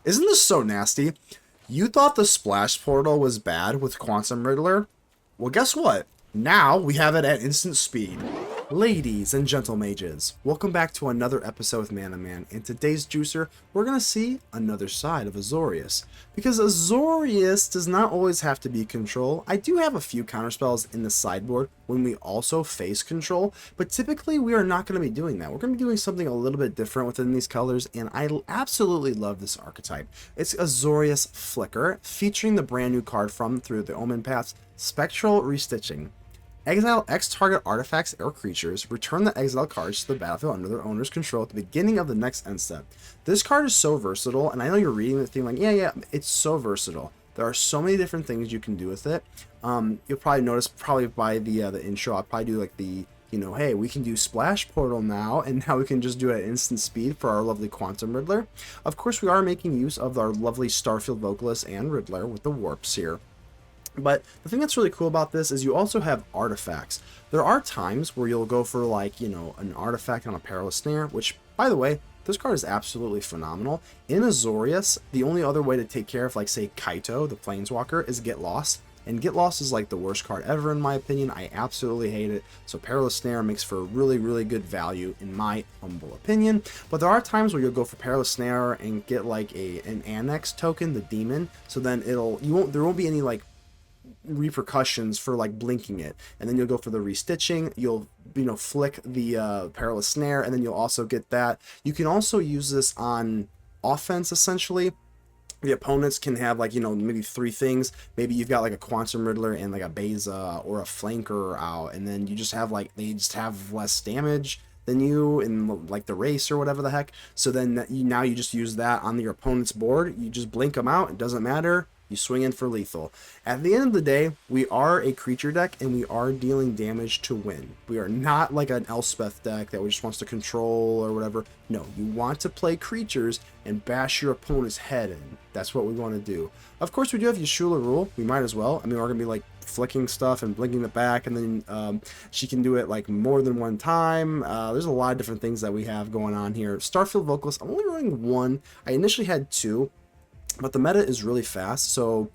Isn't this so nasty? You thought the splash portal was bad with Quantum Riddler? Well, guess what? Now we have it at instant speed. Ladies and gentle mages, welcome back to another episode with Man and Man. In today's juicer, we're going to see another side of Azorius. Because Azorius does not always have to be control. I do have a few counterspells in the sideboard when we also face control, but typically we are not going to be doing that. We're going to be doing something a little bit different within these colors, and I absolutely love this archetype. It's Azorius Flicker, featuring the brand new card through the Omenpaths, Spectral Restitching. Exile X target artifacts or creatures, return the exiled cards to the battlefield under their owner's control at the beginning of the next end step. This card is so versatile, and I know you're reading the thing like, yeah, it's so versatile. There are so many different things you can do with it. You'll probably notice by the intro, I'll probably do like the, hey, we can do Splash Portal now, and now we can just do it at instant speed for our lovely Quantum Riddler. Of course, we are making use of our lovely Starfield Vocalist and Riddler with the warps here. But the thing that's really cool about this is you also have artifacts. There are times where you'll go for like, an artifact on a Perilous Snare, which, by the way, this card is absolutely phenomenal. In Azorius, the only other way to take care of, like, say, Kaito, the Planeswalker, is Get Lost. And Get Lost is like the worst card ever in my opinion. I absolutely hate it. So Perilous Snare makes for really, really good value in my humble opinion. But there are times where you'll go for Perilous Snare and get like an Annex token, the Demon. So then there won't be any like repercussions for like blinking it, and then you'll go for the restitching, you'll flick the Perilous Snare, and then you'll also get that. You can also use this on offense. Essentially, the opponents can have like maybe three things. Maybe you've got like a Quantum Riddler and like a Beza or a flanker out, and then you just have like they just have less damage than you in like the race or whatever the heck. So then now you just use that on your opponent's board. You just blink them out, it doesn't matter. You swing in for lethal. At the end of the day, we are a creature deck, and we are dealing damage to win. We are not like an Elspeth deck that just wants to control or whatever. No, you want to play creatures and bash your opponent's head in. That's what we want to do. Of course, we do have Y'shtola Rhul. We might as well. I mean, we're going to be like flicking stuff and blinking it back, and then she can do it like more than one time. There's a lot of different things that we have going on here. Starfield Vocalist, I'm only running one. I initially had two, but the meta is really fast, so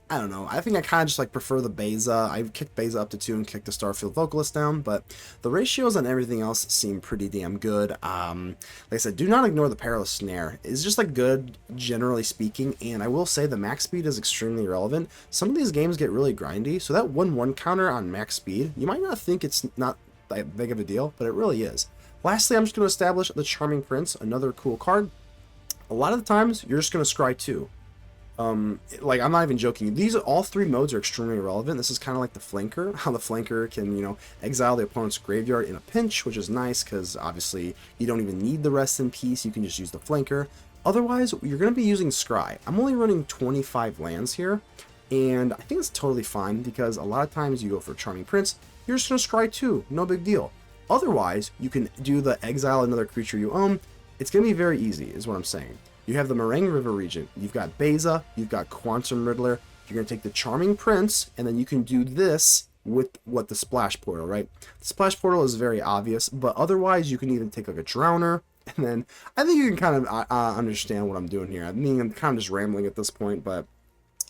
I don't know. I think I kind of just like prefer the Beza. I kicked Beza up to 2 and kicked the Starfield Vocalist down, but the ratios on everything else seem pretty damn good. Like I said, do not ignore the Perilous Snare. It's just like good, generally speaking, and I will say the max speed is extremely relevant. Some of these games get really grindy, so that 1/1 counter on max speed, you might not think it's not that big of a deal, but it really is. Lastly, I'm just going to establish the Charming Prince, another cool card. A lot of the times, you're just going to scry 2. Like, I'm not even joking. All three modes are extremely relevant. This is kind of like the flanker, how the flanker can, exile the opponent's graveyard in a pinch, which is nice because obviously you don't even need the rest in peace. You can just use the flanker. Otherwise, you're going to be using scry. I'm only running 25 lands here, and I think it's totally fine because a lot of times you go for Charming Prince, you're just going to scry 2. No big deal. Otherwise, you can do the exile another creature you own. It's going to be very easy, is what I'm saying. You have the Marang River Regent, you've got Beza, you've got Quantum Riddler, you're going to take the Charming Prince, and then you can do this with the Splash Portal, right? The Splash Portal is very obvious, but otherwise you can even take like a Drowner, and then I think you can kind of understand what I'm doing here. I mean, I'm kind of just rambling at this point, but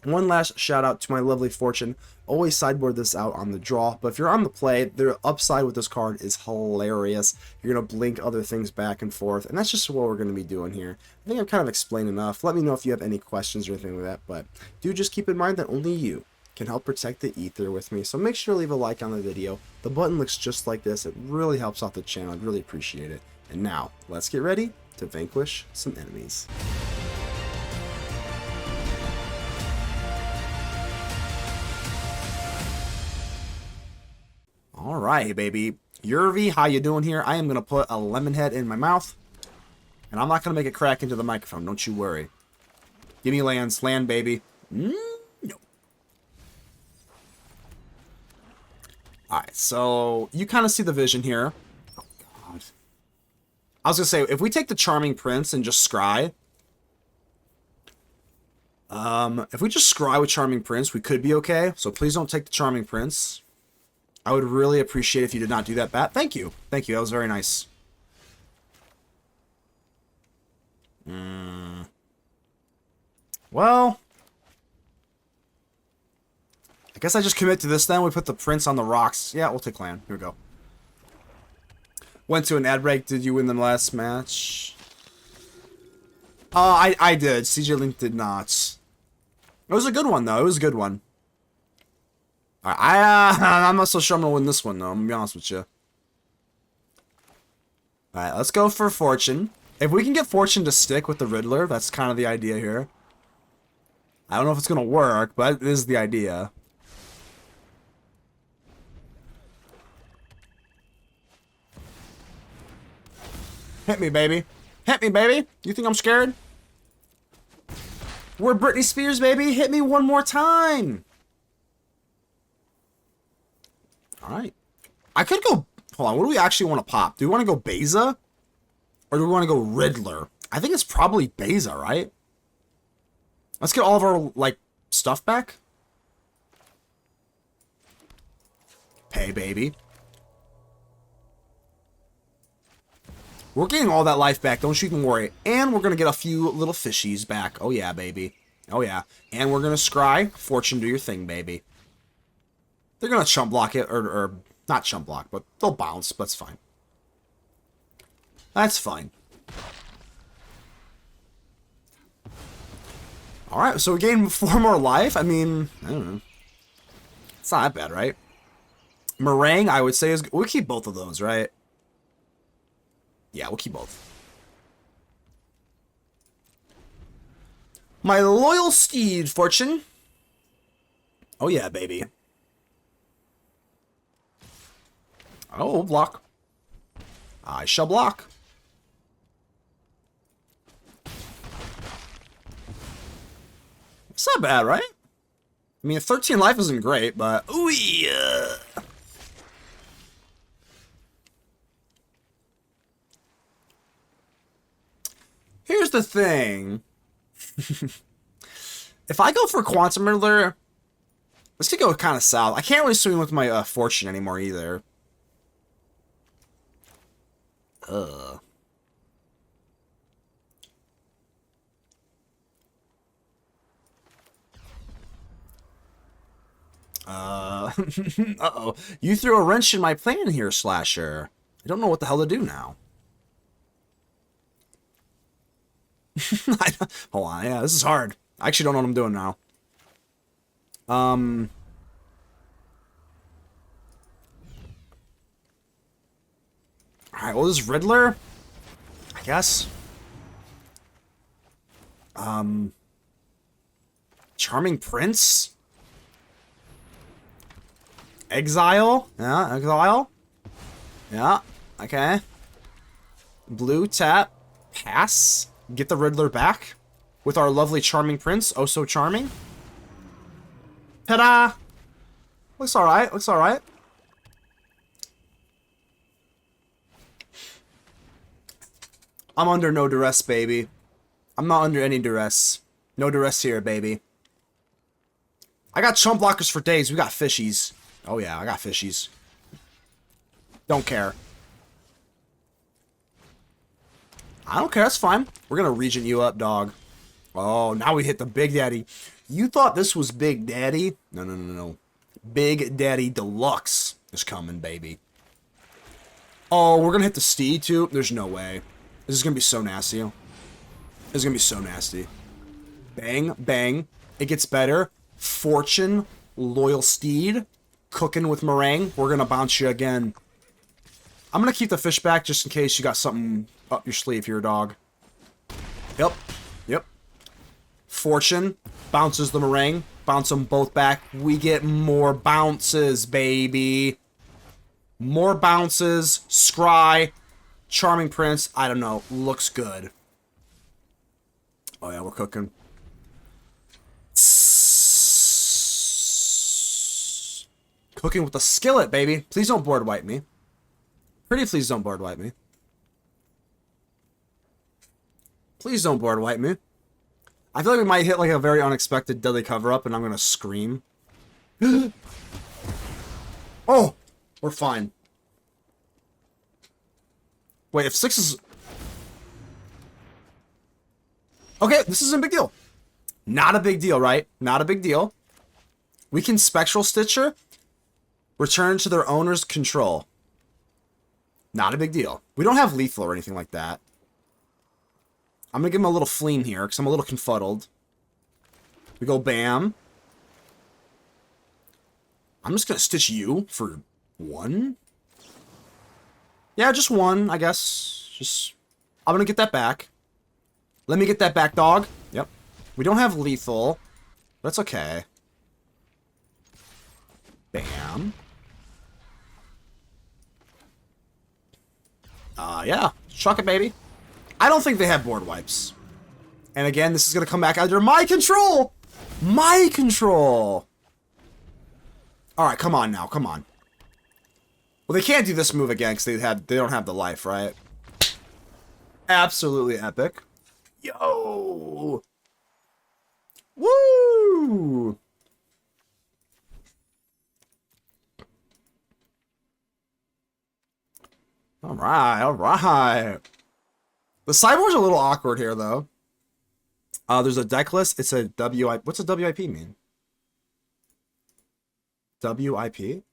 one last shout out to my lovely Fortune. Always sideboard this out on the draw, but if you're on the play, the upside with this card is hilarious. You're going to blink other things back and forth, and that's just what we're going to be doing here. I think I've kind of explained enough. Let me know if you have any questions or anything like that, but do just keep in mind that only you can help protect the ether with me, so make sure to leave a like on the video. The button looks just like this. It really helps out the channel. I'd really appreciate it. And now, let's get ready to vanquish some enemies. Alright, baby. Yurvi, how you doing here? I am going to put a lemon head in my mouth, and I'm not going to make it crack into the microphone. Don't you worry. Give me lands. Land, baby. No. Alright, so you kind of see the vision here. Oh, God. I was going to say, if we take the Charming Prince and just scry, if we just scry with Charming Prince, we could be okay. So please don't take the Charming Prince. I would really appreciate if you did not do that, Bat. Thank you. Thank you. That was very nice. Well, I guess I just commit to this then. We put the prince on the rocks. Yeah, we'll take land. Here we go. Went to an ad break. Did you win the last match? I did. CJ Link did not. It was a good one, though. It was a good one. I'm not so sure I'm going to win this one, though. I'm going to be honest with you. Alright, let's go for Fortune. If we can get Fortune to stick with the Riddler, that's kind of the idea here. I don't know if it's going to work, but it is the idea. Hit me, baby. Hit me, baby. You think I'm scared? We're Britney Spears, baby. Hit me one more time. Alright. I could go... Hold on, what do we actually want to pop? Do we want to go Beza? Or do we want to go Riddler? I think it's probably Beza, right? Let's get all of our, like, stuff back. Pay, baby. We're getting all that life back, don't you even worry. And we're going to get a few little fishies back. Oh, yeah, baby. Oh, yeah. And we're going to scry. Fortune, do your thing, baby. They're going to chump block it, or not chump block, but they'll bounce. That's fine. That's fine. Alright, so we gained 4 more life. I mean, I don't know. It's not that bad, right? Marang, I would say, is... We'll keep both of those, right? Yeah, we'll keep both. My loyal Steed, Fortune. Oh, yeah, baby. Oh, block. I shall block. It's not bad, right? I mean, 13 life isn't great, but... Ooh, yeah. Here's the thing. If I go for Quantum Riddler, this could go kind of south. I can't really swing with my Fortune anymore either. Uh-oh. You threw a wrench in my plan here, Slasher. I don't know what the hell to do now. Hold on, yeah, this is hard. I actually don't know what I'm doing now. Alright, well, this Riddler, I guess. Charming Prince? Exile? Yeah, Exile? Yeah, okay. Blue, tap, pass. Get the Riddler back with our lovely Charming Prince. Oh, so charming. Ta-da! Looks alright, looks alright. I'm under no duress, baby. I'm not under any duress. No duress here, baby. I got chump blockers for days. We got fishies. Oh yeah, I got fishies. Don't care. I don't care, that's fine. We're gonna Regent you up, dog. Oh, now we hit the Big Daddy. You thought this was Big Daddy? No, no, no, no. Big Daddy Deluxe is coming, baby. Oh, we're gonna hit the Steed, too? There's no way. This is gonna be so nasty. This is gonna be so nasty. Bang, bang. It gets better. Fortune, loyal Steed. Cooking with Marang. We're gonna bounce you again. I'm gonna keep the fish back just in case you got something up your sleeve here, dog. Yep. Yep. Fortune bounces the Marang. Bounce them both back. We get more bounces, baby. More bounces. Scry. Charming Prince. I don't know. Looks good. Oh, yeah, we're cooking. Cooking with the skillet, baby. Please don't board wipe me. Pretty please don't board wipe me. Please don't board wipe me. I feel like we might hit like a very unexpected deadly cover-up and I'm gonna scream. Oh! We're fine. Wait, if 6 is... Okay, this isn't a big deal. Not a big deal, right? Not a big deal. We can Spectral Stitcher, return to their owner's control. Not a big deal. We don't have lethal or anything like that. I'm going to give him a little fleam here, because I'm a little confuddled. We go bam. I'm just going to stitch you for 1. Yeah, just 1, I guess. I'm going to get that back. Let me get that back, dog. Yep. We don't have lethal. That's okay. Bam. Yeah. Chuck it, baby. I don't think they have board wipes. And again, this is going to come back under my control. My control. Alright, come on now. Come on. Well, they can't do this move again because they don't have the life, right? Absolutely epic. Yo! Woo! Alright, alright. The sideboard's a little awkward here, though. There's a deck list. It's a WIP. What's a WIP mean? WIP?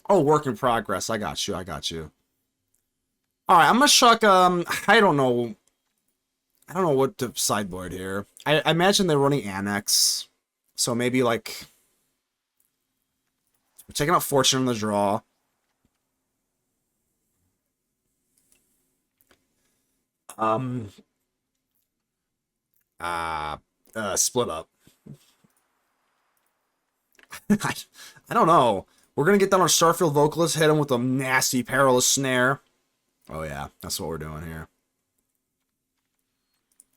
Oh, work in progress. I got you. I got you. Alright, I'm gonna chuck, I don't know what to sideboard here. I imagine they're running Annex. So maybe, like, we're taking out Fortune on the draw. Split up. I don't know. We're gonna get down our Starfield Vocalist, hit him with a nasty Perilous Snare. Oh yeah, that's what we're doing here.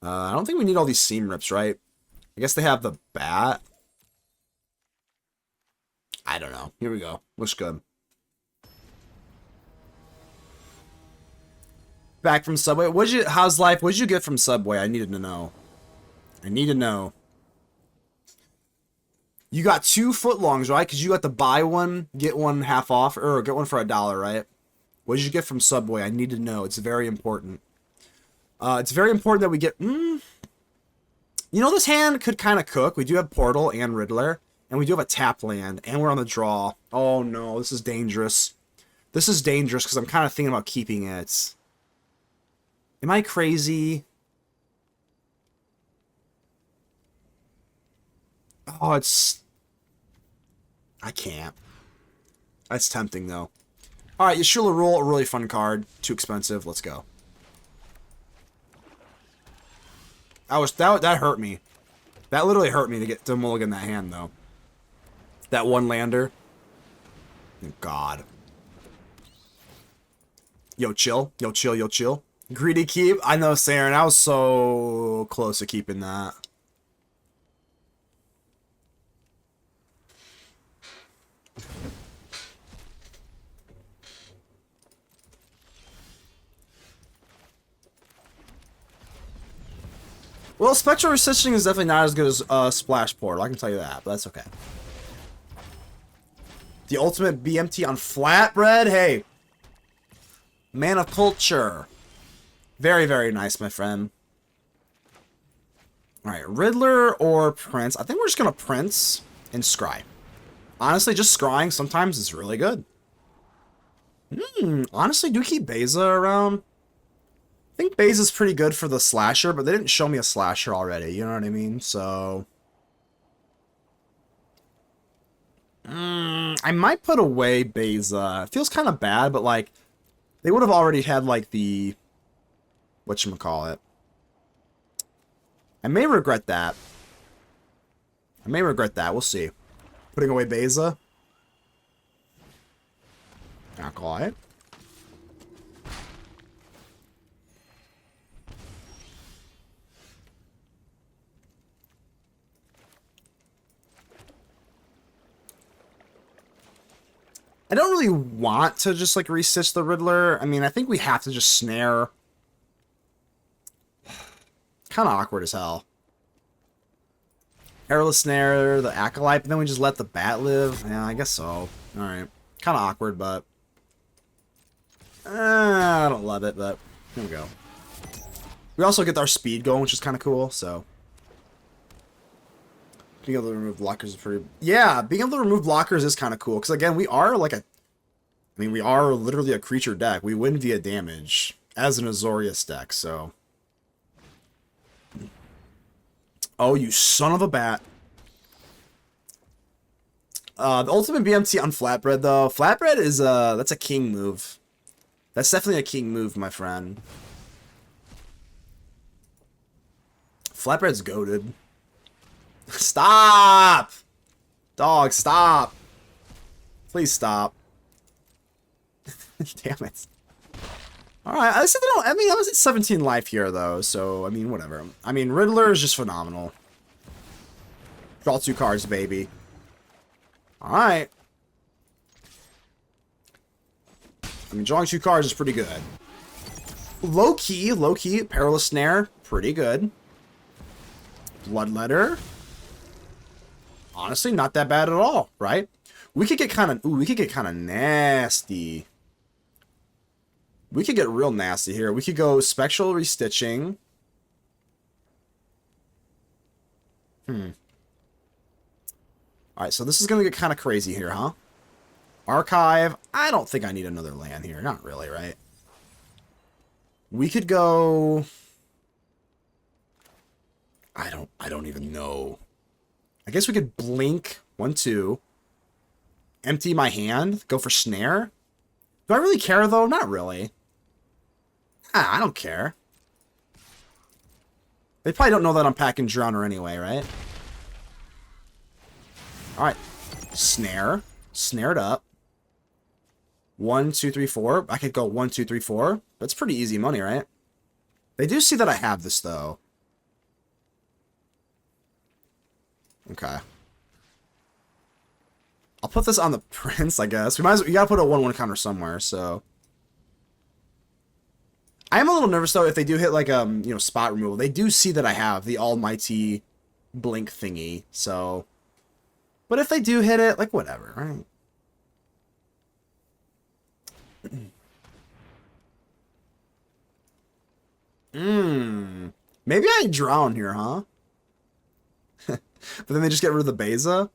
I don't think we need all these seam rips, right? I guess they have the bat. I don't know. Here we go. Looks good. Back from Subway. How's life? What'd you get from Subway? I needed to know. I need to know. You got 2 footlongs, right? Because you got to buy one, get one half off, or get one for $1, right? What did you get from Subway? I need to know. It's very important. It's very important that we get... You know, this hand could kind of cook. We do have Portal and Riddler, and we do have a tap land, and we're on the draw. Oh, no. This is dangerous. This is dangerous because I'm kind of thinking about keeping it. Am I crazy? Oh, it's... I can't. That's tempting, though. Alright, Y'shtola Rhul, a really fun card. Too expensive. Let's go. That hurt me. That literally hurt me to get to mulligan that hand, though. That one lander. God. Yo, chill. Yo, chill. Yo, chill. Greedy keep. I know, Saren. I was so close to keeping that. Well, Spectral Restitching is definitely not as good as Splash Portal, I can tell you that, but that's okay. The ultimate BMT on Flatbread? Hey. Man of Culture. Very, very nice, my friend. Alright, Riddler or Prince? I think we're just going to Prince and Scry. Honestly, just Scrying sometimes is really good. Honestly, do keep Beza around. I think Beza's pretty good for the slasher, but they didn't show me a slasher already, you know what I mean? So... I might put away Beza. It feels kind of bad, but, like, they would have already had, like, the... whatchamacallit. I may regret that. I may regret that. We'll see. Putting away Beza. Alkali. I don't really want to just, like, resitch the Riddler. I mean, I think we have to just snare. Kind of awkward as hell. Perilous Snare, the Acolyte, but then we just let the bat live. Yeah, I guess so. Alright. Kind of awkward, but... I don't love it, but here we go. We also get our speed going, which is kind of cool, so... Being able to remove blockers is pretty... Yeah, being able to remove blockers is kind of cool. Because, again, we are like a... I mean, we are literally a creature deck. We win via damage as an Azorius deck, so... Oh, you son of a bat. The ultimate BMT on Flatbread, though. Flatbread is, that's a king move. That's definitely a king move, my friend. Flatbread's goated. Stop! Dog, stop. Please stop. Damn it. Alright, I said they don't... I mean, I was at 17 life here, though, so, I mean, whatever. I mean, Riddler is just phenomenal. Draw 2 cards, baby. Alright. I mean, drawing 2 cards is pretty good. Low-key, Perilous Snare, pretty good. Bloodletter. Honestly, not that bad at all, right? We could get kind of... Ooh, we could get kind of nasty. We could get real nasty here. We could go Spectral Restitching. Alright, so this is going to get kind of crazy here, huh? Archive. I don't think I need another land here. Not really, right? We could go... I don't even know. I guess we could blink 1, 2. Empty my hand. Go for Snare. Do I really care, though? Not really. I don't care. They probably don't know that I'm packing Drowner anyway, right? Alright. Snare. Snared up. 1, 2, 3, 4. I could go 1, 2, 3, 4. That's pretty easy money, right? They do see that I have this, though. Okay. I'll put this on the Prince, I guess. We gotta put a 1/1 counter somewhere, so. I am a little nervous, though, if they do hit, like, you know, spot removal. They do see that I have the almighty blink thingy, so. But if they do hit it, like, whatever, right? Maybe I drown here, huh? But then they just get rid of the Beza.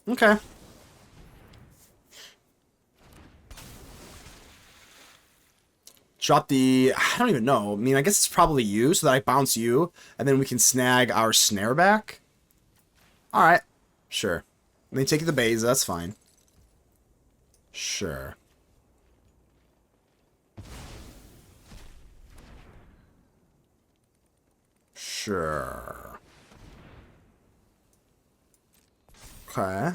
Okay. Drop the... I don't even know. I mean, I guess it's probably you, so that I bounce you, and then we can snag our Snare back. Alright. Sure. Let me take the Beza, that's fine. Sure. Sure. Okay.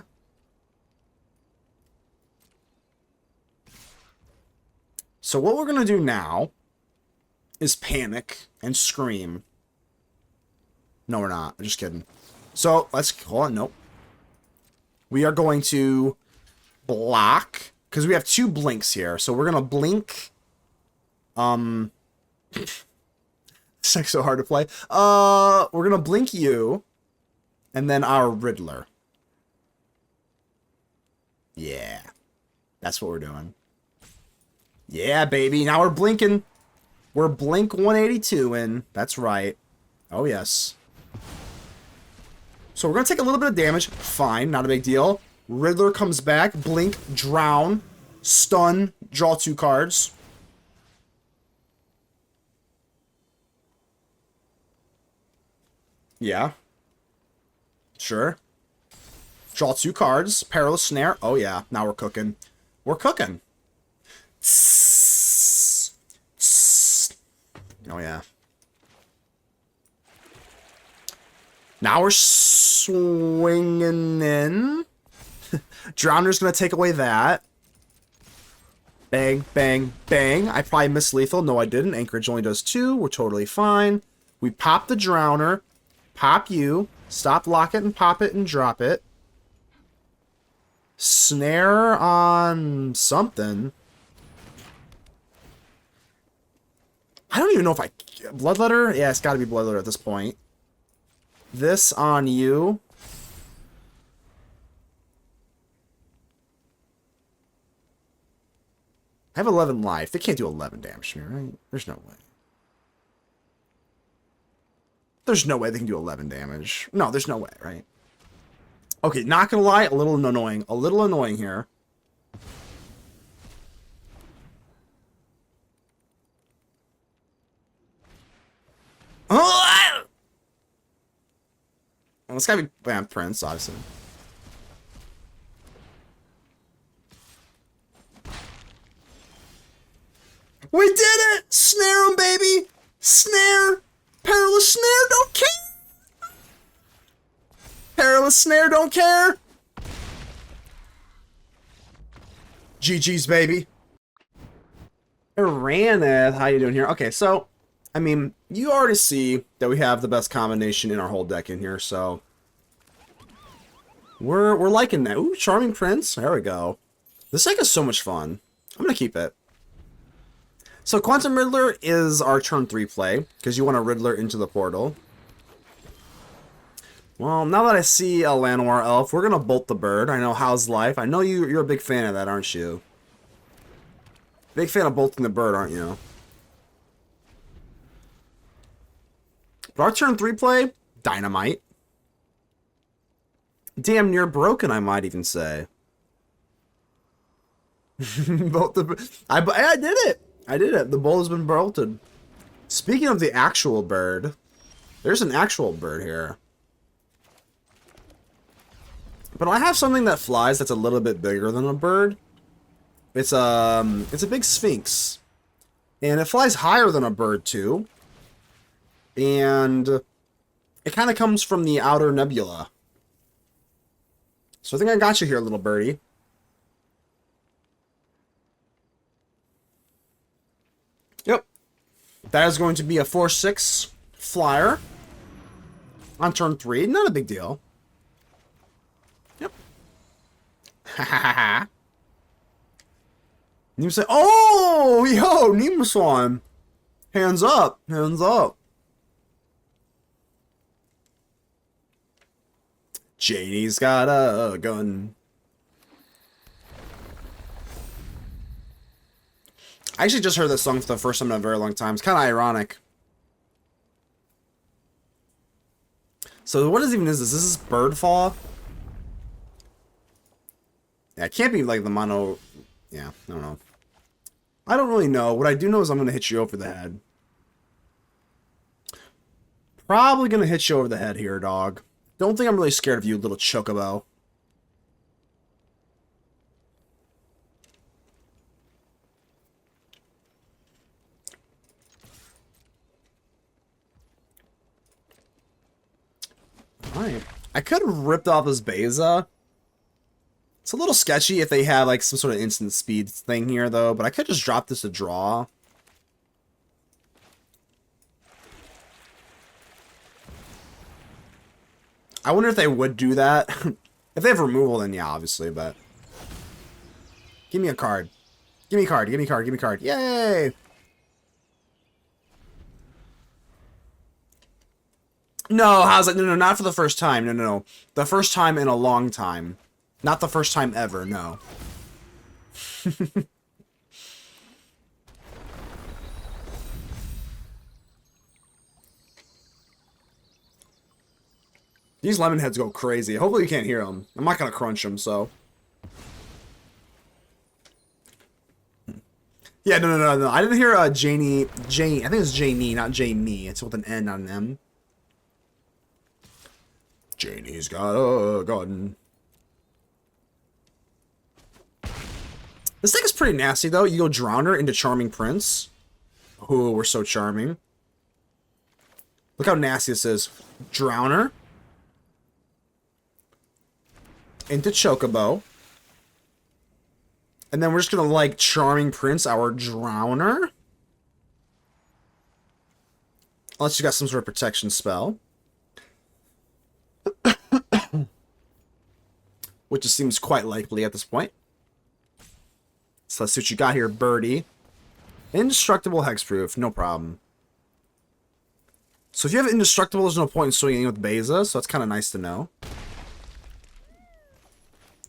So what we're going to do now is panic and scream. No, we're not. I'm just kidding. So let's... Hold on. Nope. We are going to block, because we have 2 blinks here. So we're going to blink... It's like so hard to play. We're gonna blink you, and then our Riddler. Yeah, that's what we're doing. Yeah, baby. Now we're blinking. We're blink 182 in. That's right. Oh yes. So we're gonna take a little bit of damage. Fine, not a big deal. Riddler comes back. Blink, drown, stun, draw 2 cards. Yeah. Sure. Draw 2 cards. Perilous Snare. Oh, yeah. Now we're cooking. We're cooking. Oh, yeah. Now we're swinging in. Drowner's going to take away that. Bang, bang, bang. I probably missed lethal. No, I didn't. Anchorage only does 2. We're totally fine. We pop the Drowner. Pop you. Stop, lock it, and pop it, and drop it. Snare on something. I don't even know if I... Bloodletter? Yeah, it's got to be Bloodletter at this point. This on you. I have 11 life. They can't do 11 damage to me, right? There's no way. There's no way they can do 11 damage. No, there's no way, right? Okay, not gonna lie, a little annoying. A little annoying here. Oh, it's gotta be Prince, obviously. We did it! Snare him, baby! Snare! Perilous Snare, don't care! Perilous Snare, don't care! GG's, baby. Iraneth, how you doing here? Okay, so, I mean, you already see that we have the best combination in our whole deck in here, so... We're liking that. Ooh, Charming Prince. There we go. This deck is so much fun. I'm gonna keep it. So Quantum Riddler is our turn 3 play, because you want a Riddler into the portal. Well, now that I see a Llanowar Elf, we're going to bolt the bird. I know, how's life? I know you're a big fan of that, aren't you? Big fan of bolting the bird, aren't you? But our turn 3 play, Dynamite. Damn near broken, I might even say. Bolt the... I did it! I did it. The bolt has been bolted. Speaking of the actual bird, there's an actual bird here. But I have something that flies that's a little bit bigger than a bird. It's a big sphinx. And it flies higher than a bird too. And it kind of comes from the outer nebula. So I think I got you here, little birdie. Yep. That is going to be a 4/6 flyer on turn 3. Not a big deal. Yep. Ha ha ha ha. You say, oh, yo, Nemaswan. Hands up. Hands up. Janie's got a gun. I actually just heard this song for the first time in a very long time. It's kind of ironic. So what even is this? This is Birdfall? Yeah, it can't be like the mono... Yeah, I don't know. I don't really know. What I do know is I'm going to hit you over the head. Probably going to hit you over the head here, dog. Don't think I'm really scared of you, little chocobo. Alright. I could have ripped off this Beza. It's a little sketchy if they had like some sort of instant speed thing here though, but I could just drop this to draw. I wonder if they would do that. If they have removal, then yeah, obviously, but... Give me a card. Give me a card, give me a card, give me a card. Yay! No, how's it? No, not for the first time. No. The first time in a long time. Not the first time ever, no. These lemon heads go crazy. Hopefully you can't hear them. I'm not going to crunch them, so. Yeah, no. I didn't hear Janie. I think it's Janie, not Jamie. It's with an N, not an M. Janie's got a gun. This thing is pretty nasty, though. You go Drowner into Charming Prince. Ooh, we're so charming. Look how nasty this is. Drowner. Into Chocobo. And then we're just gonna, like, Charming Prince, our Drowner. Unless you got some sort of protection spell. Which just seems quite likely at this point. So let's see what you got here, birdie. Indestructible hexproof, no problem. So if you have indestructible, there's no point in swinging with Beza, so that's kind of nice to know.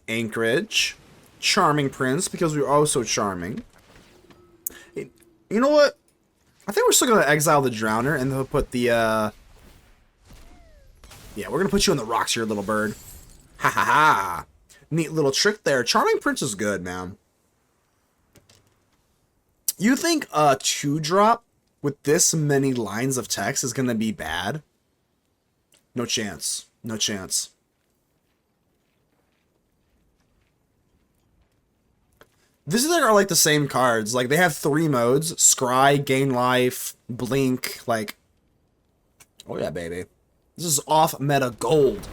Anchorage. Charming Prince, because we're oh so charming. You know what? I think we're still going to exile the Drowner, and they'll put the Yeah, we're gonna put you on the rocks here, little bird. Ha ha ha. Neat little trick there. Charming Prince is good, man. You think a 2-drop with this many lines of text is gonna be bad? No chance. No chance. These are like the same cards. Like, they have 3 modes. Scry, Gain Life, Blink, like... Oh yeah, baby. This is off-meta gold.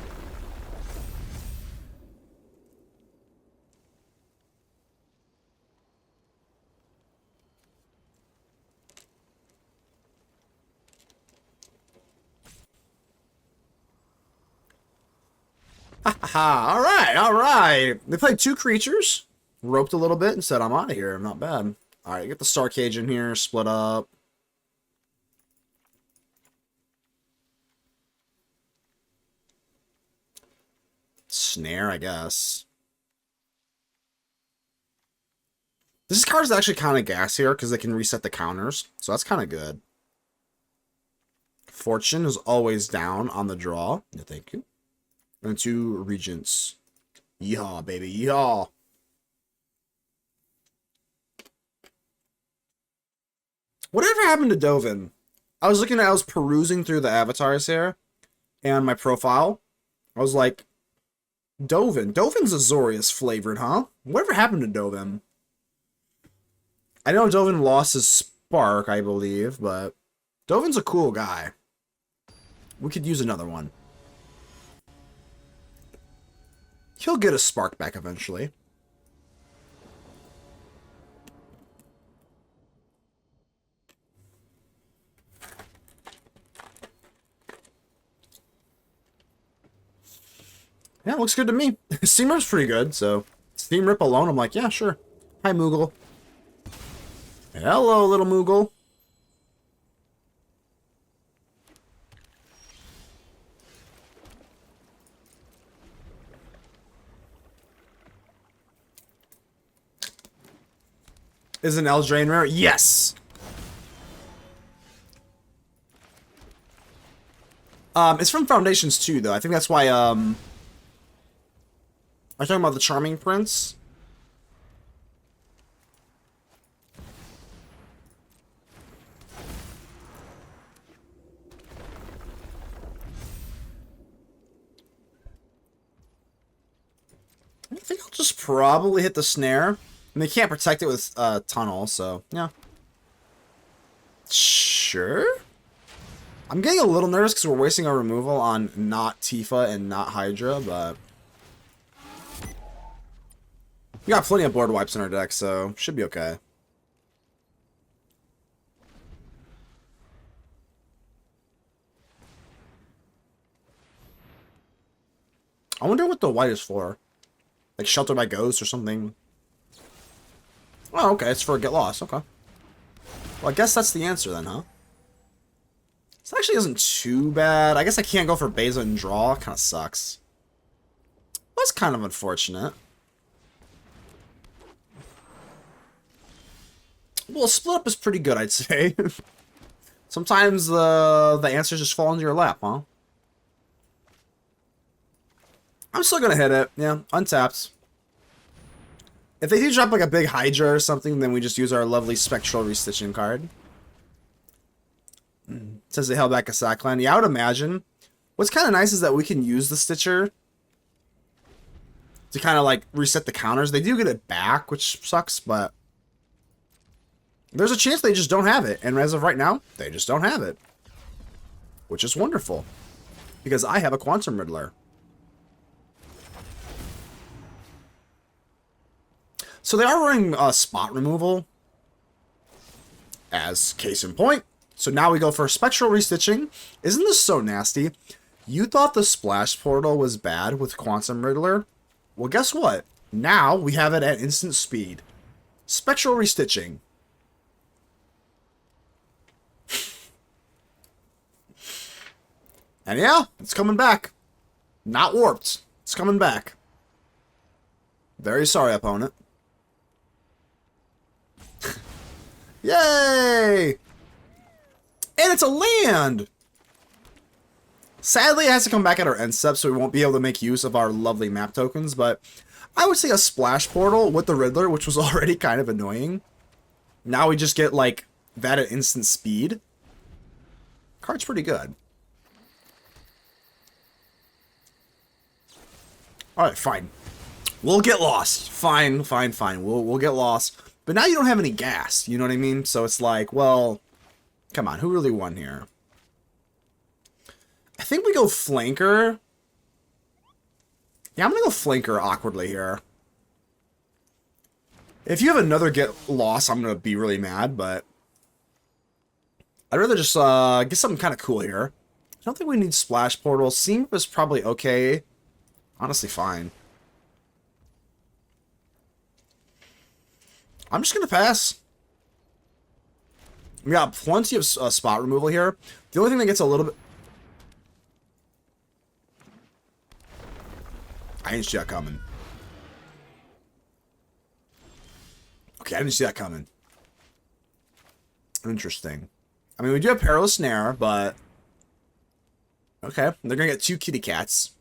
Ha ha ha. Alright, alright. They played 2 creatures. Roped a little bit and said, I'm out of here. Not bad. Alright, get the Starcage in here. Split up. Snare, I guess. This card is actually kind of gas here because they can reset the counters. So that's kind of good. Fortune is always down on the draw. Yeah, thank you. And 2 Regents. Yeehaw, baby. Yeehaw. Whatever happened to Dovin? I was perusing through the avatars here and my profile. I was like, Dovin. Dovin's Azorius flavored, huh? Whatever happened to Dovin? I know Dovin lost his spark, I believe, but Dovin's a cool guy. We could use another one. He'll get a spark back eventually. Yeah, looks good to me. Steam Rip's pretty good, so Steam Rip alone, I'm like, yeah, sure. Hi, Moogle. Hello, little Moogle. Is an Eldraine rare? Yes! It's from Foundations too, though. I think that's why, I'm talking about the Charming Prince. I think I'll just probably hit the snare. And they can't protect it with tunnel, so yeah. Sure. I'm getting a little nervous because we're wasting our removal on not Tifa and not Hydra, but we got plenty of board wipes in our deck, so should be okay. I wonder what the white is for. Like Shelter by Ghost or something. Oh, okay, it's for Get Lost, okay. Well, I guess that's the answer then, huh? This actually isn't too bad. I guess I can't go for Beza and draw. Kind of sucks. That's kind of unfortunate. Well, split up is pretty good, I'd say. Sometimes the answers just fall into your lap, huh? I'm still gonna hit it. Yeah, untapped. If they do drop like a big Hydra or something, then we just use our lovely Spectral Restitching card. It says they held back a Sackland. Yeah, I would imagine. What's kind of nice is that we can use the Stitcher to kind of like reset the counters. They do get it back, which sucks, but there's a chance they just don't have it. And as of right now, they just don't have it. Which is wonderful. Because I have a Quantum Riddler. So they are running spot removal. As case in point. So now we go for Spectral Restitching. Isn't this so nasty? You thought the Splash Portal was bad with Quantum Riddler? Well, guess what? Now we have it at instant speed. Spectral Restitching. And yeah, it's coming back. Not warped. It's coming back. Very sorry, opponent. Yay! And it's a land! Sadly, it has to come back at our end step, so we won't be able to make use of our lovely map tokens, but I would say a splash portal with the Riddler, which was already kind of annoying. Now we just get, like, that at instant speed. Card's pretty good. Alright, fine. We'll get lost. Fine. We'll get lost. But now you don't have any gas, you know what I mean? So it's like, well, come on, who really won here? I think we go flanker. Yeah, I'm gonna go flanker awkwardly here. If you have another get lost, I'm gonna be really mad, but I'd rather just get something kind of cool here. I don't think we need splash portal. Seam is probably okay. Honestly, fine. I'm just going to pass. We got plenty of spot removal here. The only thing that gets a little bit... I didn't see that coming. Okay, I didn't see that coming. Interesting. I mean, we do have Perilous Snare, but... Okay, they're going to get 2 kitty cats.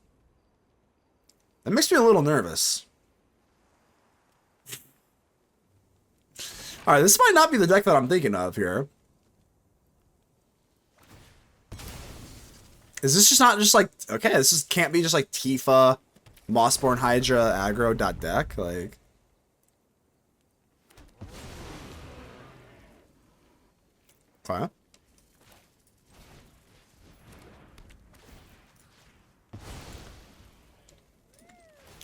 That makes me a little nervous. Alright, this might not be the deck that I'm thinking of here. Is this just not just like... Okay, this just can't be just like Tifa, Mossborn Hydra, aggro, deck. Like... Okay.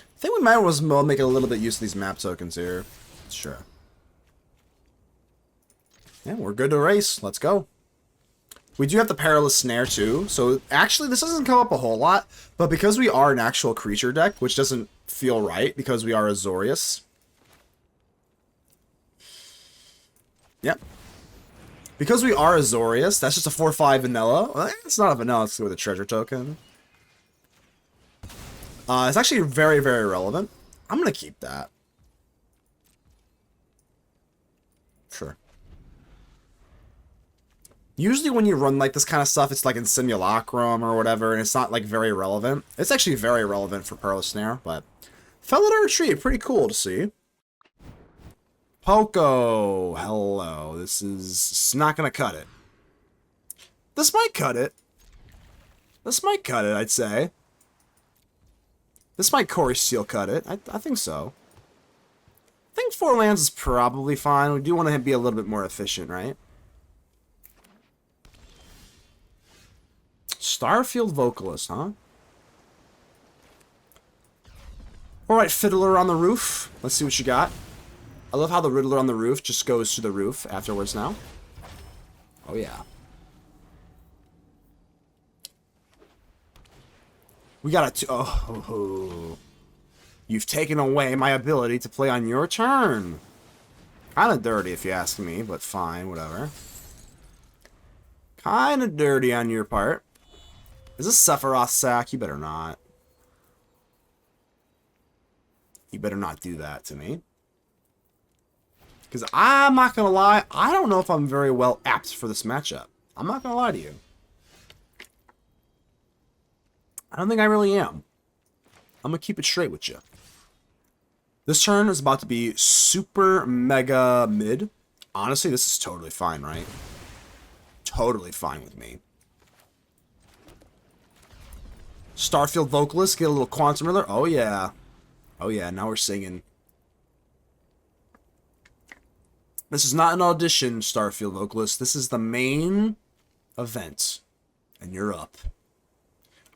I think we might as well make a little bit use of these map tokens here. Sure. Yeah, we're good to race. Let's go. We do have the Perilous Snare too, so actually this doesn't come up a whole lot, but because we are an actual creature deck, which doesn't feel right because we are Azorius. Yep. Because we are Azorius, that's just a 4/5 vanilla. Well, it's not a vanilla, it's with a treasure token. It's actually very, very relevant. I'm gonna keep that. Sure. Usually when you run like this kind of stuff, it's like in Simulacrum or whatever, and it's not like very relevant. It's actually very relevant for Perilous Snare, but fell at a retreat, pretty cool to see. Poco, hello. This is not gonna cut it. This might cut it. This might cut it, I'd say. This might Core Seal cut it. I think so. I think 4 lands is probably fine. We do want to be a little bit more efficient, right? Starfield Vocalist, huh? Alright, Fiddler on the Roof. Let's see what you got. I love how the Riddler on the Roof just goes to the roof afterwards now. Oh, yeah. We got a... Oh. You've taken away my ability to play on your turn. Kind of dirty if you ask me, but fine, whatever. Kind of dirty on your part. Is this Sephiroth sack? You better not. You better not do that to me. Because I'm not going to lie, I don't know if I'm very well apt for this matchup. I'm not going to lie to you. I don't think I really am. I'm going to keep it straight with you. This turn is about to be super mega mid. Honestly, this is totally fine, right? Totally fine with me. Starfield Vocalist, get a little Quantum Riddler. Oh, yeah. Oh, yeah, now we're singing. This is not an audition, Starfield Vocalist. This is the main event. And you're up.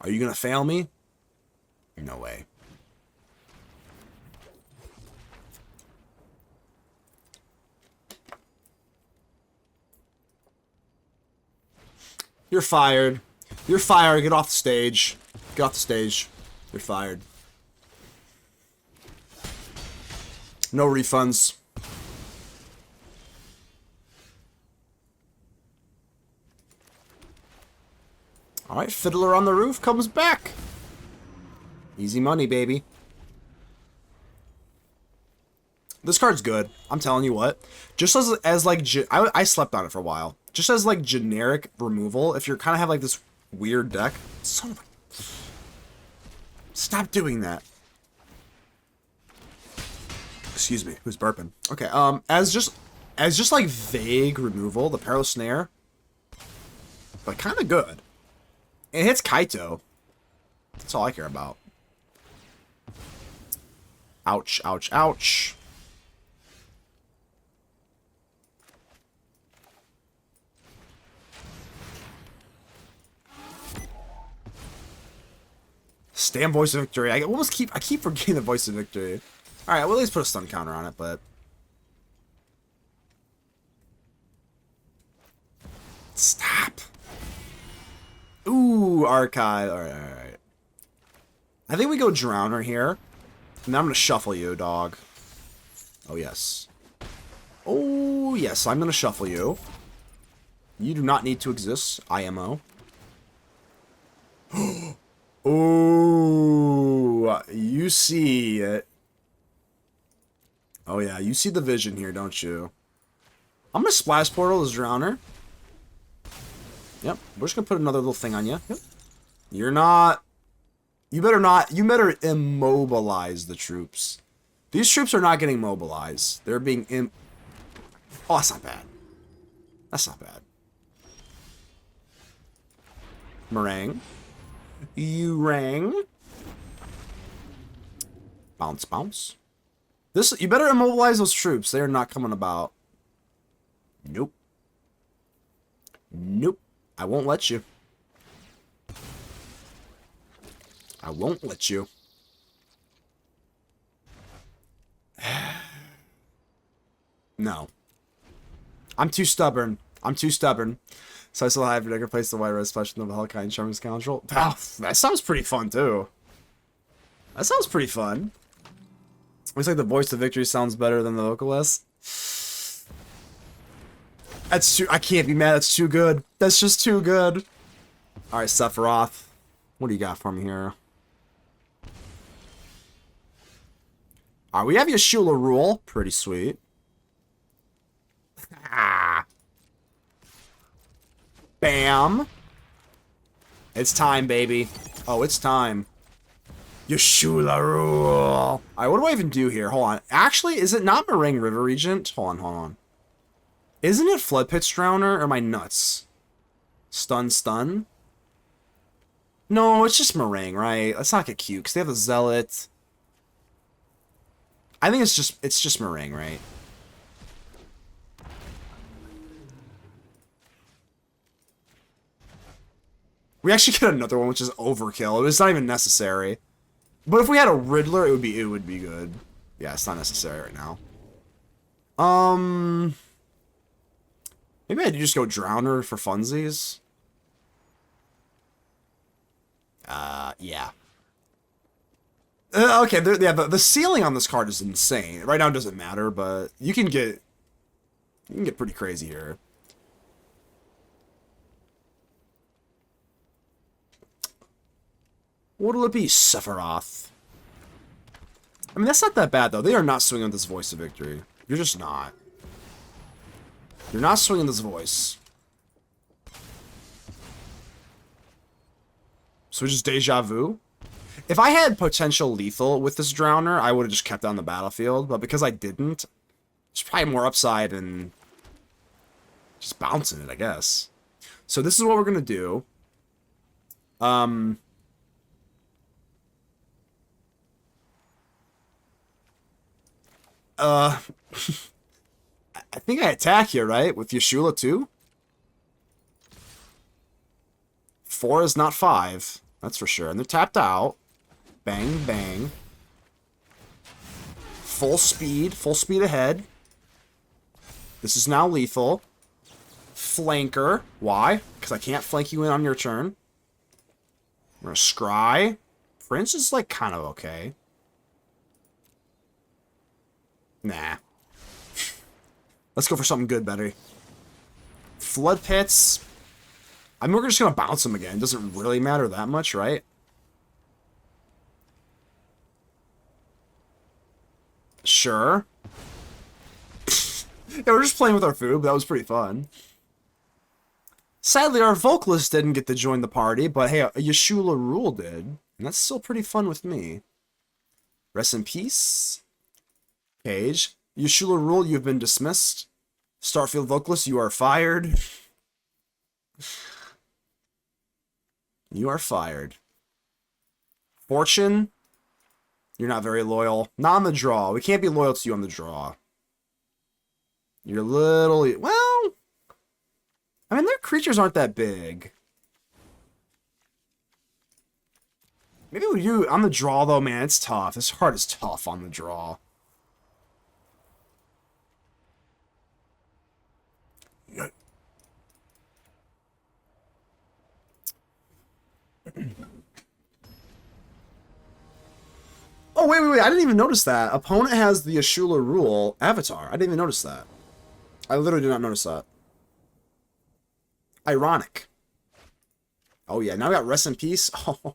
Are you going to fail me? No way. You're fired. You're fired. Get off the stage. Get off the stage. You're fired. No refunds. Alright, Fiddler on the Roof comes back. Easy money, baby. This card's good. I'm telling you what. Just as like... I slept on it for a while. Just as, like, generic removal, if you're kind of have, like, this weird deck. Son of a... Stop doing that. Excuse me, who's burping? Okay, as just like vague removal, the Perilous Snare, but kind of good. It hits Kaito. That's all I care about. Ouch, ouch, ouch. Stand Voice of Victory. I keep forgetting the Voice of Victory. Alright, we'll at least put a stun counter on it, but... Stop! Ooh, Archive. Alright, alright. I think we go Drowner here. And I'm gonna shuffle you, dog. Oh, yes. Oh, yes, I'm gonna shuffle you. You do not need to exist, IMO. Oh, you see it. Oh yeah, you see the vision here, don't you? I'm gonna Splash Portal as Drowner. Yep, we're just gonna put another little thing on you. Yep. You're not... You better immobilize the troops. These troops are not getting mobilized. They're being Oh, that's not bad. That's not bad. Marang. You rang. Bounce, bounce. You better immobilize those troops. They are not coming about. Nope. Nope. I won't let you. I won't let you. No. I'm too stubborn. I'm too stubborn. So I still have to replace the white red splash with the Hellkite Charming Scoundrel. Oh, that sounds pretty fun too. That sounds pretty fun. Looks like the Voice of Victory sounds better than the Vocalist. That's too... I can't be mad. That's too good. That's just too good. Alright, Sephiroth. What do you got for me here? Alright, we have Y'shtola Rhul. Pretty sweet. Ah. Bam. It's time, baby. Oh, it's time. Y'shtola Rhul. Alright, what do I even do here? Hold on. Actually, is it not Marang River Regent? Hold on, hold on. Isn't it Floodpits Drowner? Or am I nuts? Stun, stun? No, it's just Marang, right? Let's not get cute, because they have a Zealot. I think it's just Marang, right? We actually get another one, which is overkill. It's not even necessary. But if we had a Riddler, it would be good. Yeah, it's not necessary right now. Maybe I just go Drowner for funsies. Yeah. Okay, yeah, the ceiling on this card is insane. Right now it doesn't matter, but you can get pretty crazy here. What'll it be? Sephiroth. I mean, that's not that bad, though. They are not swinging with this Voice of Victory. You're just not. You're not swinging this voice. So just Deja Vu? If I had potential lethal with this Drowner, I would have just kept it on the battlefield. But because I didn't, there's probably more upside and just bouncing it, I guess. So this is what we're going to do. I think I attack here, right? With Y'shtola too? 4 is not 5. That's for sure. And they're tapped out. Bang, bang. Full speed ahead. This is now lethal. Flanker. Why? Because I can't flank you in on your turn. I'm going to scry. Prince is, like, kind of okay. Nah. Let's go for something good, Betty. Floodpits. I mean, we're just going to bounce them again. It doesn't really matter that much, right? Sure. Yeah, we're just playing with our food, but that was pretty fun. Sadly, our vocalist didn't get to join the party, but hey, Y'shtola Rhul did, and that's still pretty fun with me. Rest in peace. Page. Y'shtola Rhul, you've been dismissed. Starfield Vocalist, you are fired. You are fired. Fortune, you're not very loyal. Not on the draw. We can't be loyal to you on the draw. You're little... Well... I mean, their creatures aren't that big. Maybe we do... On the draw, though, man, it's tough. This card is tough on the draw. Oh, wait. I didn't even notice that. Opponent has the Y'shtola Rhul avatar. I didn't even notice that. I literally did not notice that. Ironic. Oh, yeah. Now we got Rest in Peace. Oh,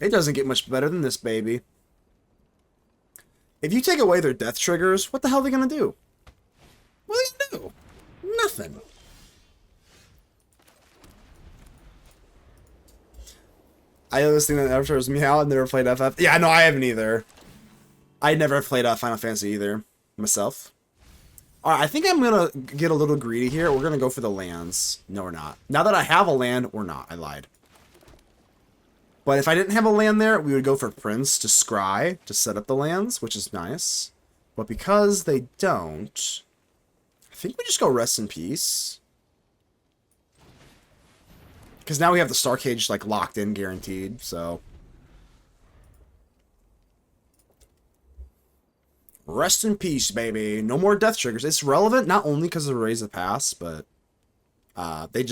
it doesn't get much better than this, baby. If you take away their death triggers, what the hell are they going to do? What are they going to do? Nothing. I always think that Avatar was Meow. I've never played FF. Yeah, no, I haven't either. I never played Final Fantasy either, myself. Alright, I think I'm going to get a little greedy here. We're going to go for the lands. No, we're not. Now that I have a land, we're not. I lied. But if I didn't have a land there, we would go for Prince to scry to set up the lands, which is nice. But because they don't, I think we just go Rest in Peace. Because now we have the Starcage, like, locked in, guaranteed, so... Rest in peace, baby. No more death triggers. It's relevant not only because of Raise the Pass, but... They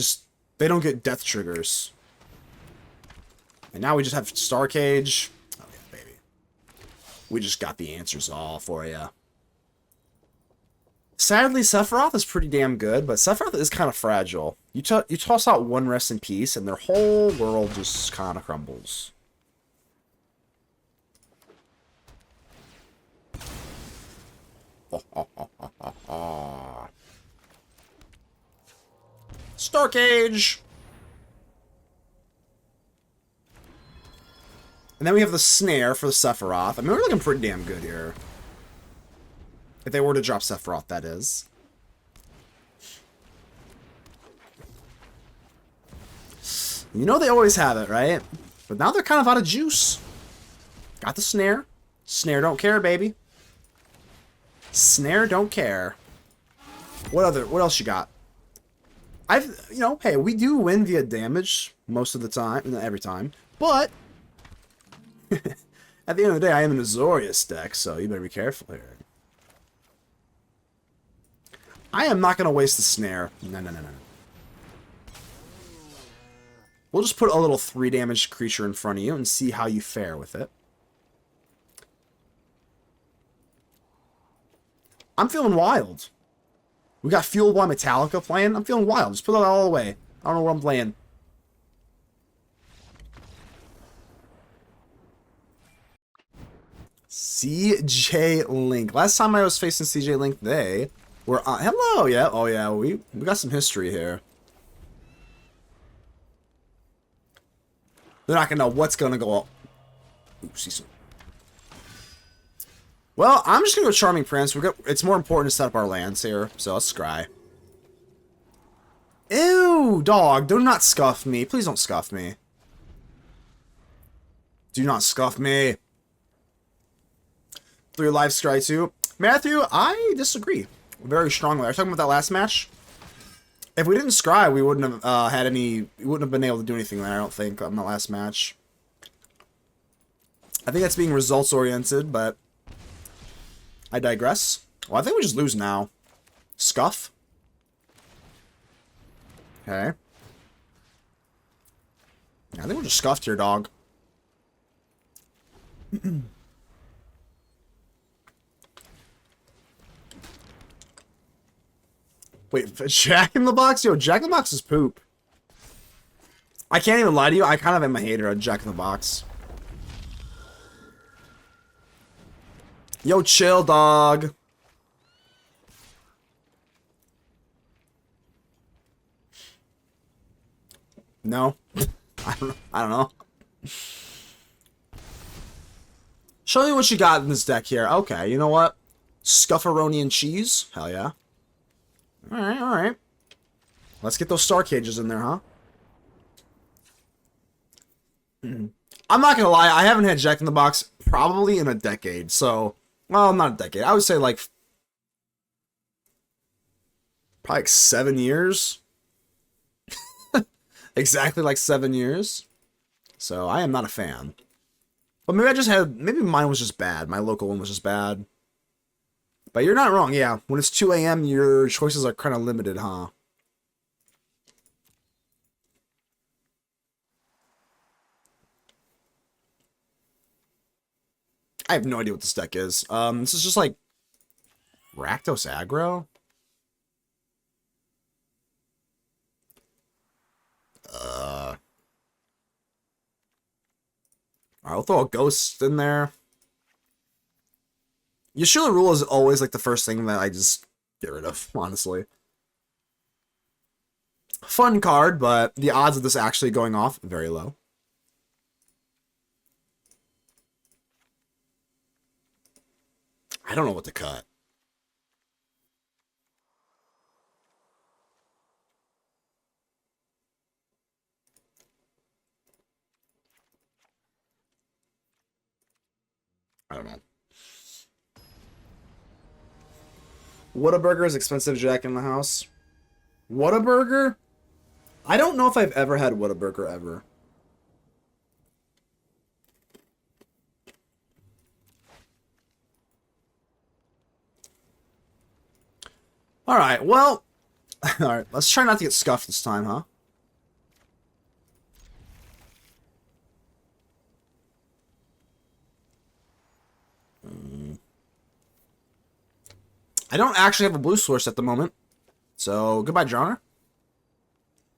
don't get death triggers. And now we just have Starcage. Oh, yeah, baby. We just got the answers all for you. Sadly, Sephiroth is pretty damn good, but Sephiroth is kind of fragile. You toss out one Rest in Peace, and their whole world just kind of crumbles. Starcage! And then we have the Snare for the Sephiroth. I mean, we're looking pretty damn good here. If they were to drop Sephiroth, that is. You know they always have it, right? But now they're kind of out of juice. Got the Snare. Snare don't care, baby. Snare don't care. What else you got? Hey, we do win via damage most of the time, not every time, but at the end of the day, I am an Azorius deck, so you better be careful here. I am not going to waste the Snare. No. We'll just put a little 3 damage creature in front of you and see how you fare with it. I'm feeling wild. We got Fueled by Metallica playing. I'm feeling wild. Just put it all away. I don't know what I'm playing. CJ Link. Last time I was facing CJ Link, they were on. Hello, yeah. Oh, yeah. We got some history here. They're not going to know what's going to go up. Ooh, see some. Well, I'm just going to go Charming Prince. It's more important to set up our lands here, so let's scry. Ew, dog. Do not scuff me. Please don't scuff me. Do not scuff me. 3 life scry too. Matthew, I disagree very strongly. Are you talking about that last match? If we didn't scry, we wouldn't have had any. We wouldn't have been able to do anything there, I don't think, on the last match. I think that's being results oriented, but I digress. Well, I think we just lose now. Scuff. Okay. I think we're just scuffed here, dog. Wait, Jack in the Box? Yo, Jack in the Box is poop. I can't even lie to you. I kind of am a hater of Jack in the Box. Yo, chill, dog. No? I don't know. Show me what you got in this deck here. Okay, you know what? Scufferoni and cheese? Hell yeah. Alright, alright. Let's get those Starcages in there, huh? I'm not gonna lie, I haven't had Jack in the Box probably in a decade, so... Well, not a decade. I would say, like... Probably like 7 years? Exactly like 7 years. So, I am not a fan. But maybe I just had... Maybe mine was just bad. My local one was just bad. But you're not wrong, yeah. When it's 2 a.m., your choices are kind of limited, huh? I have no idea what this deck is. This is just like... Rakdos aggro? I'll throw a ghost in there. Y'shtola Rhul is always like the first thing that I just get rid of, honestly. Fun card, but the odds of this actually going off, very low. I don't know what to cut. I don't know. Whataburger is expensive Jack in the house. Whataburger? I don't know if I've ever had Whataburger ever. Alright, well... Alright, let's try not to get scuffed this time, huh? I don't actually have a blue source at the moment. So, goodbye, Drowner.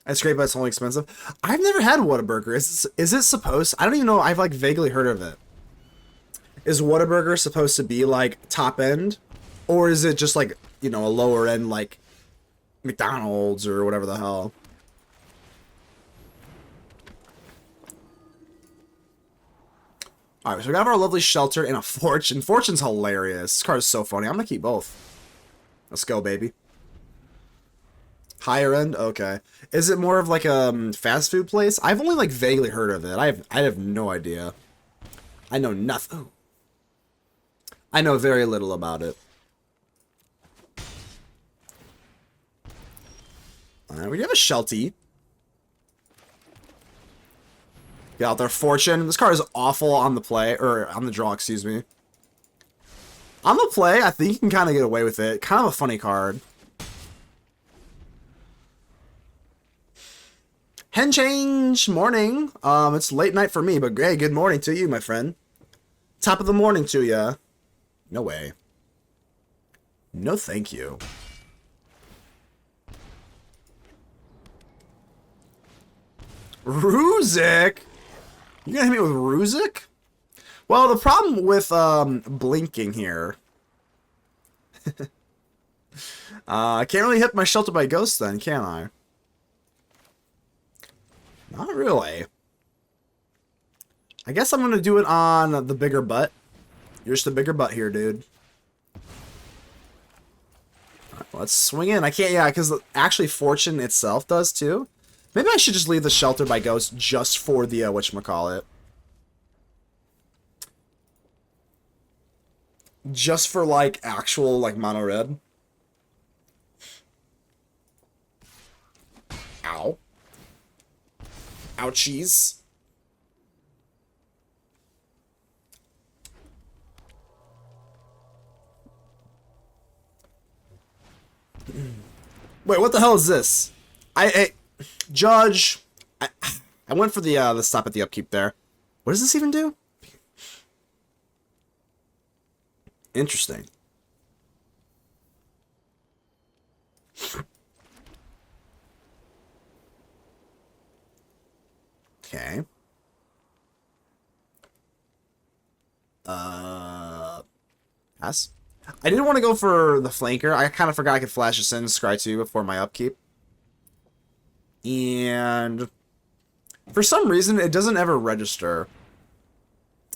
It's great, but it's only expensive. I've never had Whataburger. Is it supposed... I don't even know. I've, like, vaguely heard of it. Is Whataburger supposed to be, like, top end? Or is it just, like, you know, a lower end, like, McDonald's or whatever the hell? Alright, so we have our lovely Shelter and a Fortune. Fortune's hilarious. This card is so funny. I'm gonna keep both. Let's go, baby. Higher end? Okay. Is it more of like a fast food place? I've only like vaguely heard of it. I have no idea. I know nothing. Ooh. I know very little about it. Alright, we have a Sheltie. Get out there, Fortune. This card is awful on the play, or on the draw, excuse me. On the play, I think you can kind of get away with it. Kind of a funny card. Hen change, morning. It's late night for me, but hey, good morning to you, my friend. Top of the morning to ya. No way. No thank you. Ruzik? You gonna hit me with Ruzik? Well, the problem with blinking here... I can't really hit my Shelter by Ghost then, can I? Not really. I guess I'm gonna do it on the bigger butt. You're just a bigger butt here, dude. Right, let's swing in. I can't, yeah, because actually Fortune itself does too. Maybe I should just leave the Shelter by Ghost just for the, whatchamacallit. Just for, like, actual, like, mono red. Ow. Ouchies. Wait, what the hell is this? Judge. I went for the stop at the upkeep there. What does this even do? Interesting. Okay. Pass. I didn't want to go for the flanker. I kind of forgot I could flash this in, scry 2 before my upkeep. And For some reason, it doesn't ever register.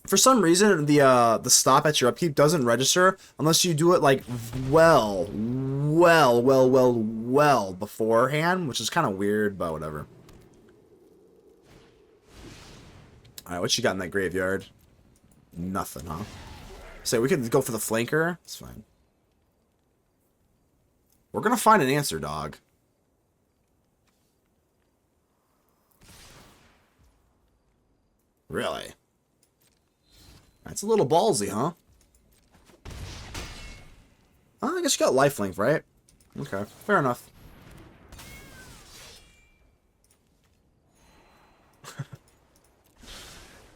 For some reason, the stop at your upkeep doesn't register unless you do it like well beforehand, which is kind of weird, but whatever. All right, what you got in that graveyard? Nothing, huh? So we could go for the flanker. It's fine. We're gonna find an answer, dog. Really? That's a little ballsy, huh? Oh, I guess you got lifelink, right? Okay, fair enough.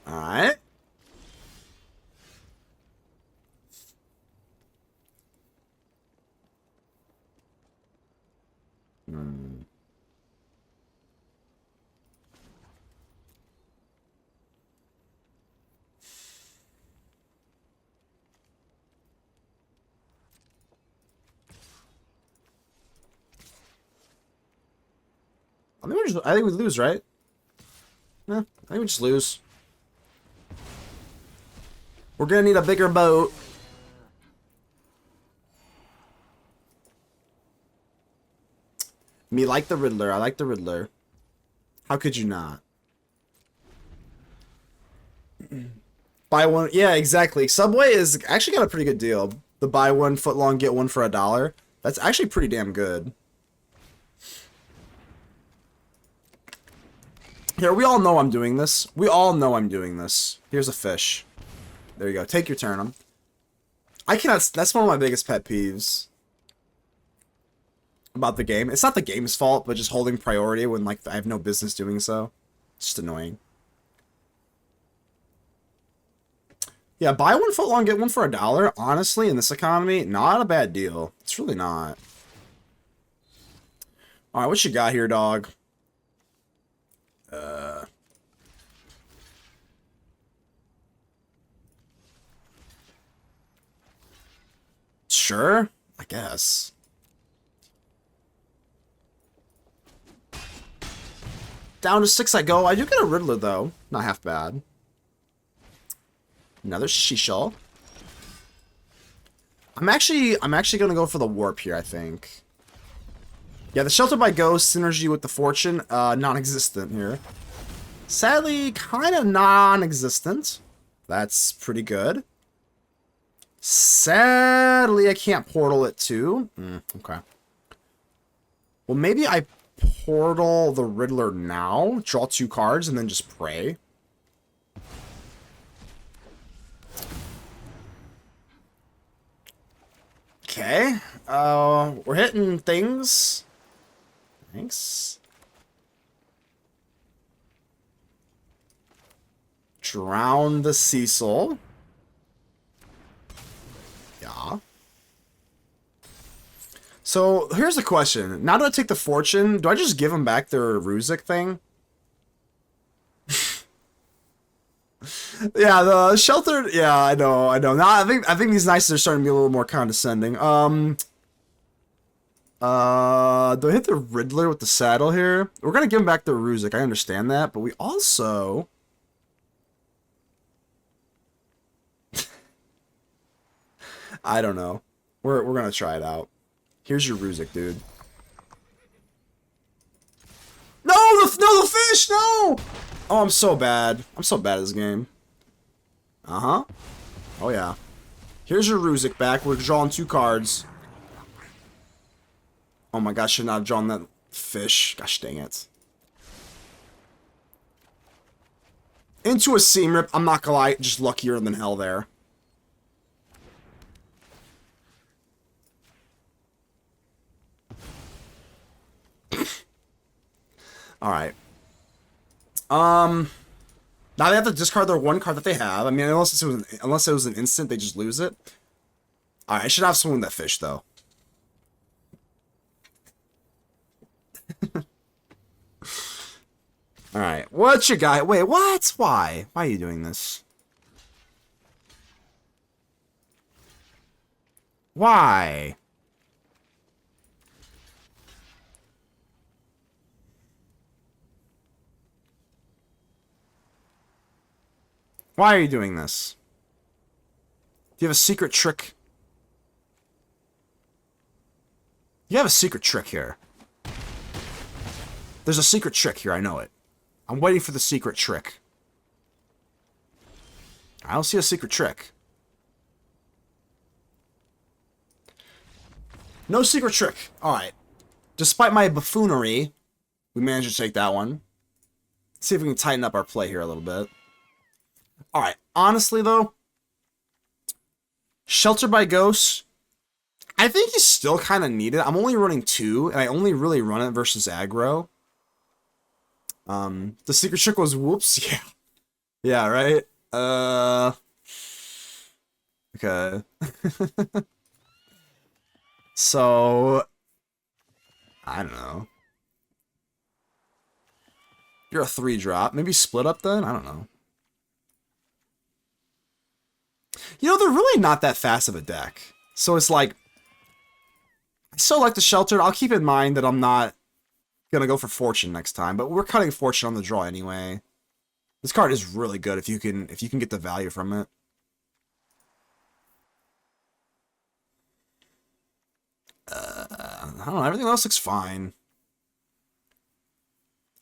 Alright. I think we lose, right? Yeah, I think we just lose. We're gonna need a bigger boat. Me like the Riddler. I like the Riddler. How could you not? Buy one. Yeah, exactly. Subway is actually got a pretty good deal. The buy 1 foot long, get one for $1. That's actually pretty damn good. Here, we all know I'm doing this. We all know I'm doing this. Here's a fish. There you go. Take your turn. I cannot... That's one of my biggest pet peeves about the game. It's not the game's fault, but just holding priority when, like, I have no business doing so. It's just annoying. Yeah, buy 1 foot long, get one for $1. Honestly, in this economy, not a bad deal. It's really not. Alright, what you got here, dog? Sure, I guess. Down to 6 I go. I do get a Riddler, though. Not half bad. Another Y'shtola. I'm actually gonna go for the warp here, I think. Yeah, the Shelter by Ghost, synergy with the Fortune, non-existent here. Sadly, kind of non-existent. That's pretty good. Sadly, I can't portal it too. Okay. Well, maybe I portal the Riddler now, draw 2 cards, and then just pray. Okay. We're hitting things. Thanks. Drown the Cecil. Yeah. So, here's the question. Now that I take the Fortune, do I just give them back their Ruzik thing? Yeah, the Shelter... Yeah, I know. Now, I think these Knights are starting to be a little more condescending. Do I hit the Riddler with the saddle here? We're gonna give them back their Ruzik, I understand that, but we also... I don't know. We're gonna try it out. Here's your Ruzik, dude. No, the fish, no! Oh, I'm so bad. I'm so bad at this game. Uh-huh. Oh, yeah. Here's your Ruzik back. We're drawing 2 cards. Oh my gosh, should not have drawn that fish. Gosh dang it. Into a Seam Rip. I'm not gonna lie, just luckier than hell there. Alright. Now they have to discard their 1 card that they have. I mean, unless it was an instant, they just lose it. Alright, I should have someone that fish, though. Alright, what you got? Wait, what? Why? Why are you doing this? Why? Why are you doing this? Do you have a secret trick? You have a secret trick here. There's a secret trick here, I know it. I'm waiting for the secret trick. I don't see a secret trick. No secret trick. Alright. Despite my buffoonery, we managed to take that one. Let's see if we can tighten up our play here a little bit. Alright. Honestly, though, Shelter by Ghost, I think you still kind of need it. I'm only running 2, and I only really run it versus aggro. The secret trick was whoops. Yeah. Yeah, right? Okay. So, I don't know. You're a 3-drop. Maybe split up then? I don't know. You know, they're really not that fast of a deck. So it's like, I still like the Sheltered. I'll keep in mind that I'm not gonna go for Fortune next time, but we're cutting Fortune on the draw anyway. This card is really good if you can get the value from it. I don't know, everything else looks fine.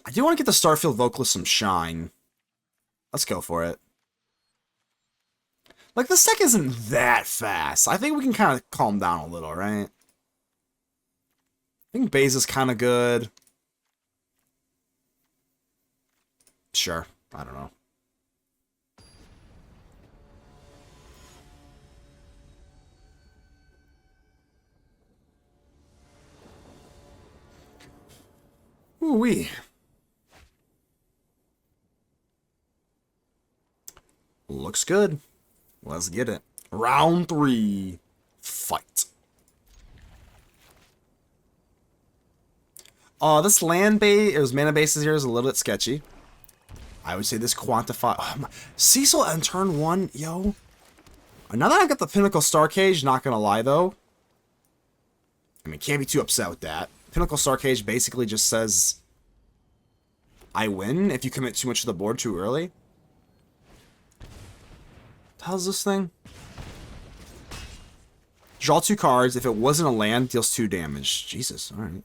I do want to get the Starfield Vocalist some shine. Let's go for it. Like, this deck isn't that fast. I think we can kind of calm down a little, right? I think Beza's kind of good. Sure. I don't know. Ooh-wee. Looks good. Let's get it. Round 3. Fight. This land base, it was mana bases here is a little bit sketchy. I would say this quantify. Oh, Cecil on turn 1, yo. Now that I got the Pinnacle Starcage, not gonna lie though. I mean, can't be too upset with that. Pinnacle Starcage basically just says, I win if you commit too much to the board too early. How's this thing? Draw 2 cards. If it wasn't a land, deals 2 damage. Jesus, alright.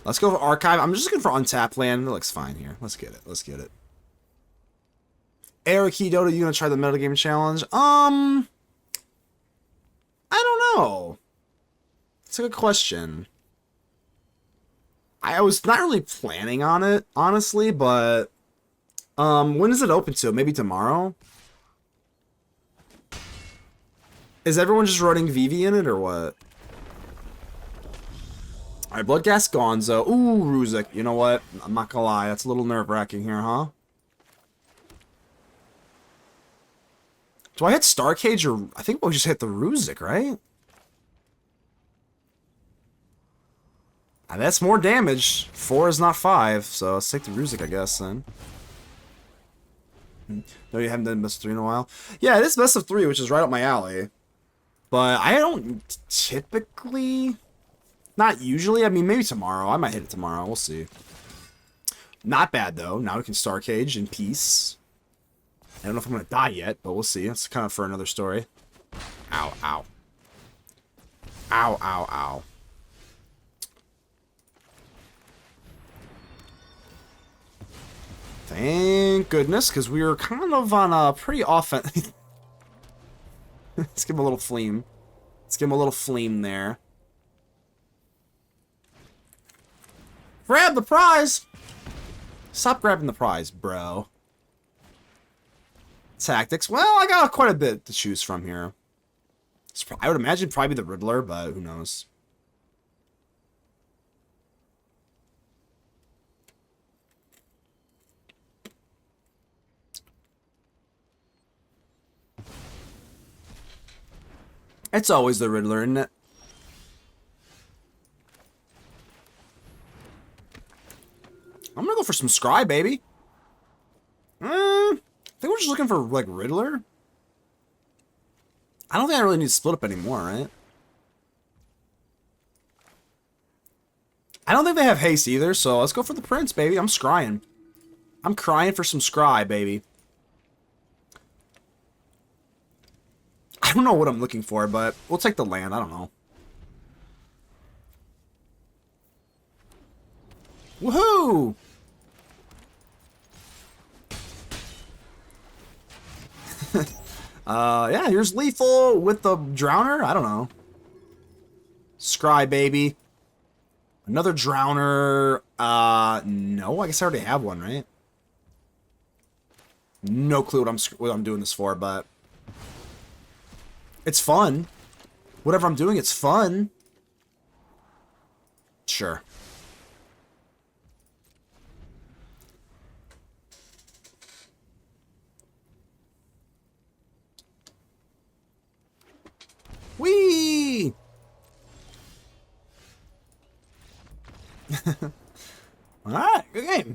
Let's go for Archive. I'm just looking for untapped land. It looks fine here. Let's get it. Let's get it. Eric Dota, you gonna try the metagame challenge? I don't know. It's a good question. I was not really planning on it, honestly, but when is it open to? Maybe tomorrow? Is everyone just running Vivi in it or what? Alright, Bloodghast Gonzo. Ooh, Ruzik. You know what? I'm not gonna lie. That's a little nerve-wracking here, huh? Do I hit Starcage or... I think we'll just hit the Ruzik, right? And that's more damage. 4 is not 5, so let's take the Ruzik, I guess, then. No, you haven't done best of 3 in a while? Yeah, it is best of 3, which is right up my alley. But I don't typically... Not usually. I mean, maybe tomorrow. I might hit it tomorrow. We'll see. Not bad, though. Now we can Starcage in peace. I don't know if I'm going to die yet, but we'll see. It's kind of for another story. Ow, ow. Ow, ow, ow. Thank goodness, because we were kind of on a pretty offense. Let's give him a little flame. Let's give him a little flame there. Grab the prize! Stop grabbing the prize, bro. Tactics. Well, I got quite a bit to choose from here. I would imagine probably the Riddler, but who knows. It's always the Riddler, isn't it? I'm gonna go for some Scry, baby. I think we're just looking for, like, Riddler. I don't think I really need to split up anymore, right? I don't think they have haste either, so let's go for the Prince, baby. I'm scrying. I'm crying for some scry, baby. I don't know what I'm looking for, but we'll take the land. I don't know. Woohoo! Yeah, here's Lethal with the Drowner. I don't know. Scry, baby. Another Drowner. No, I guess I already have one, right? No clue what I'm doing this for, but it's fun. Whatever I'm doing, it's fun. Sure. Whee! Alright, good game.